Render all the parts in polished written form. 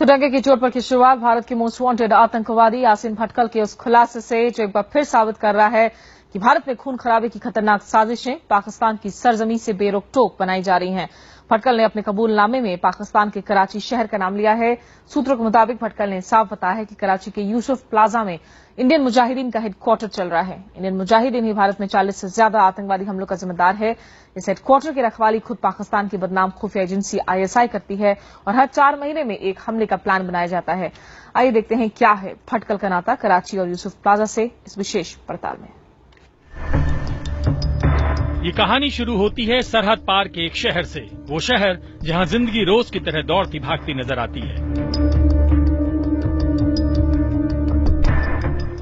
तिरंगे की चोट पर की शुरुआत भारत के मोस्ट वांटेड आतंकवादी यासीन भटकल के उस खुलासे से जो एक बार फिर साबित कर रहा है कि भारत में खून खराबे की खतरनाक साजिशें पाकिस्तान की सरजमी से बेरोक-टोक बनाई जा रही हैं। भटकल ने अपने कबूलनामे में पाकिस्तान के कराची शहर का नाम लिया है। सूत्रों के मुताबिक भटकल ने साफ बताया है कि कराची के यूसुफ प्लाजा में इंडियन मुजाहिदीन का हेडक्वार्टर चल रहा है। इंडियन मुजाहिदीन ही भारत में 40 से ज्यादा आतंकवादी हमलों का जिम्मेदार है। इस हेडक्वार्टर की रखवाली खुद पाकिस्तान की बदनाम खुफिया एजेंसी ISI करती है और हर 4 महीने में एक हमले का प्लान बनाया जाता है। आइए देखते हैं क्या है भटकल का नाता कराची और यूसुफ प्लाजा से इस विशेष पड़ताल में। ये कहानी शुरू होती है सरहद पार के एक शहर से, वो शहर जहां जिंदगी रोज की तरह दौड़ती भागती नजर आती है।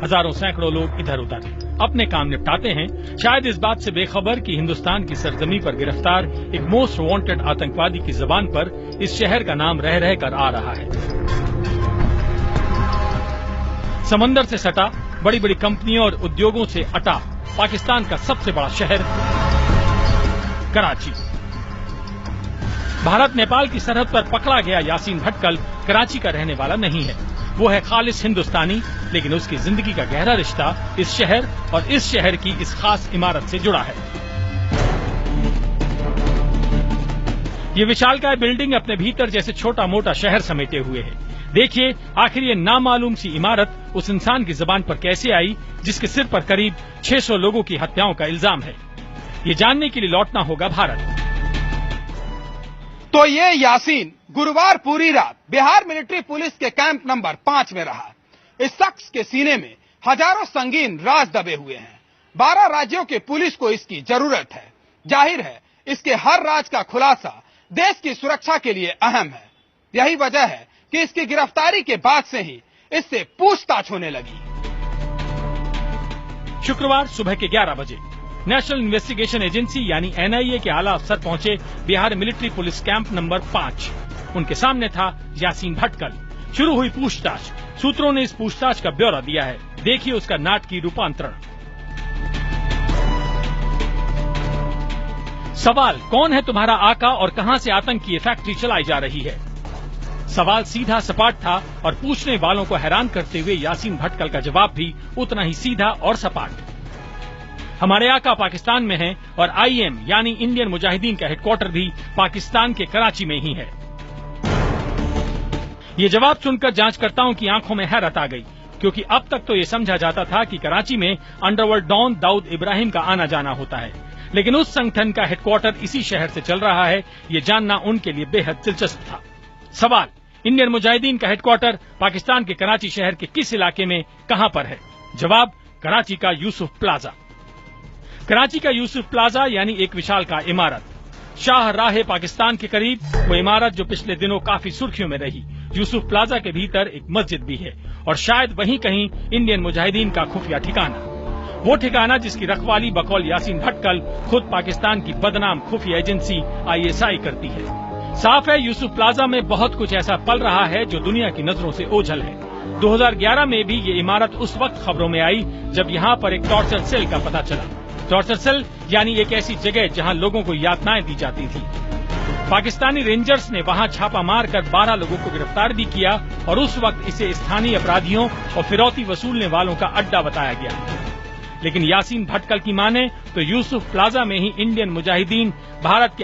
हजारों सैकड़ों लोग इधर उधर अपने काम निपटाते हैं, शायद इस बात से बेखबर कि हिंदुस्तान की सरजमी पर गिरफ्तार एक मोस्ट वांटेड आतंकवादी की जबान पर इस शहर का नाम रह रहकर आ रहा है। समंदर से सटा, बड़ी बड़ी कंपनियों और उद्योगों से अटा पाकिस्तान का सबसे बड़ा शहर कराची। भारत नेपाल की सरहद पर पकड़ा गया यासीन भटकल कराची का रहने वाला नहीं है। वो है खालिस हिंदुस्तानी, लेकिन उसकी जिंदगी का गहरा रिश्ता इस शहर और इस शहर की इस खास इमारत से जुड़ा है। ये विशालकाय बिल्डिंग अपने भीतर जैसे छोटा मोटा शहर समेटे हुए है। देखिए आखिर ये नामालूम सी इमारत उस इंसान की जबान पर कैसे आई जिसके सिर पर करीब 600 लोगों की हत्याओं का इल्जाम है। ये जानने के लिए लौटना होगा भारत। तो ये यासीन गुरुवार पूरी रात बिहार मिलिट्री पुलिस के कैंप नंबर 5 में रहा। इस शख्स के सीने में हजारों संगीन राज दबे हुए हैं। 12 राज्यों के पुलिस को इसकी जरूरत है। जाहिर है इसके हर राज का खुलासा देश की सुरक्षा के लिए अहम है। यही वजह है कि इसकी गिरफ्तारी के बाद से ही इससे पूछताछ होने लगी। शुक्रवार सुबह के 11 बजे नेशनल इन्वेस्टिगेशन एजेंसी यानी NIA के आला अफसर पहुंचे Bihar military police camp number 5। उनके सामने था यासीन भटकल। शुरू हुई पूछताछ। सूत्रों ने इस पूछताछ का ब्यौरा दिया है। देखिए उसका नाटकीय रूपांतरण। सवाल, कौन है तुम्हारा आका और कहां से आतंक की फैक्ट्री चलाई जा रही है? सवाल सीधा सपाट था और पूछने वालों को हैरान करते हुए यासीन भटकल का जवाब भी उतना ही सीधा और सपाट। हमारे आका पाकिस्तान में हैं और IM यानी इंडियन मुजाहिदीन का हेडक्वार्टर भी पाकिस्तान के कराची में ही है। ये जवाब सुनकर जांचकर्ताओं की आंखों में हैरत आ गई, क्योंकि अब तक तो ये समझा जाता था कि कराची में अंडरवर्ल्ड डॉन दाऊद इब्राहिम का आना जाना होता है, लेकिन उस संगठन का हेडक्वार्टर इसी शहर से चल रहा है, ये जानना उनके लिए बेहद दिलचस्प था। सवाल, इंडियन मुजाहिदीन का हेडक्वार्टर पाकिस्तान के कराची शहर के किस इलाके में कहां पर है? जवाब, कराची का यूसुफ प्लाजा। कराची का यूसुफ प्लाजा यानी एक विशालकाय इमारत शाहराह पाकिस्तान के करीब, वो इमारत जो पिछले दिनों काफी सुर्खियों में रही। यूसुफ प्लाजा के भीतर एक मस्जिद भी है और शायद वहीं कहीं इंडियन मुजाहिदीन का खुफिया ठिकाना, वो ठिकाना जिसकी रखवाली बकौल यासीन भटकल खुद पाकिस्तान की बदनाम खुफिया एजेंसी ISI करती है। साफ है यूसुफ प्लाजा में बहुत कुछ ऐसा पल रहा है जो दुनिया की नजरों से ओझल है। 2011 में भी ये इमारत उस वक्त खबरों में आई जब यहाँ पर एक टॉर्चर सेल का पता चला। टॉर्चर सेल यानी एक ऐसी जगह जहाँ लोगों को यातनाएं दी जाती थी। पाकिस्तानी रेंजर्स ने वहाँ छापा मारकर 12 लोगों को गिरफ्तार भी किया और उस वक्त इसे स्थानीय अपराधियों और फिरौती वसूलने वालों का अड्डा बताया गया। लेकिन यासीन भटकल की माने तो यूसुफ प्लाजा में ही इंडियन मुजाहिदीन भारत के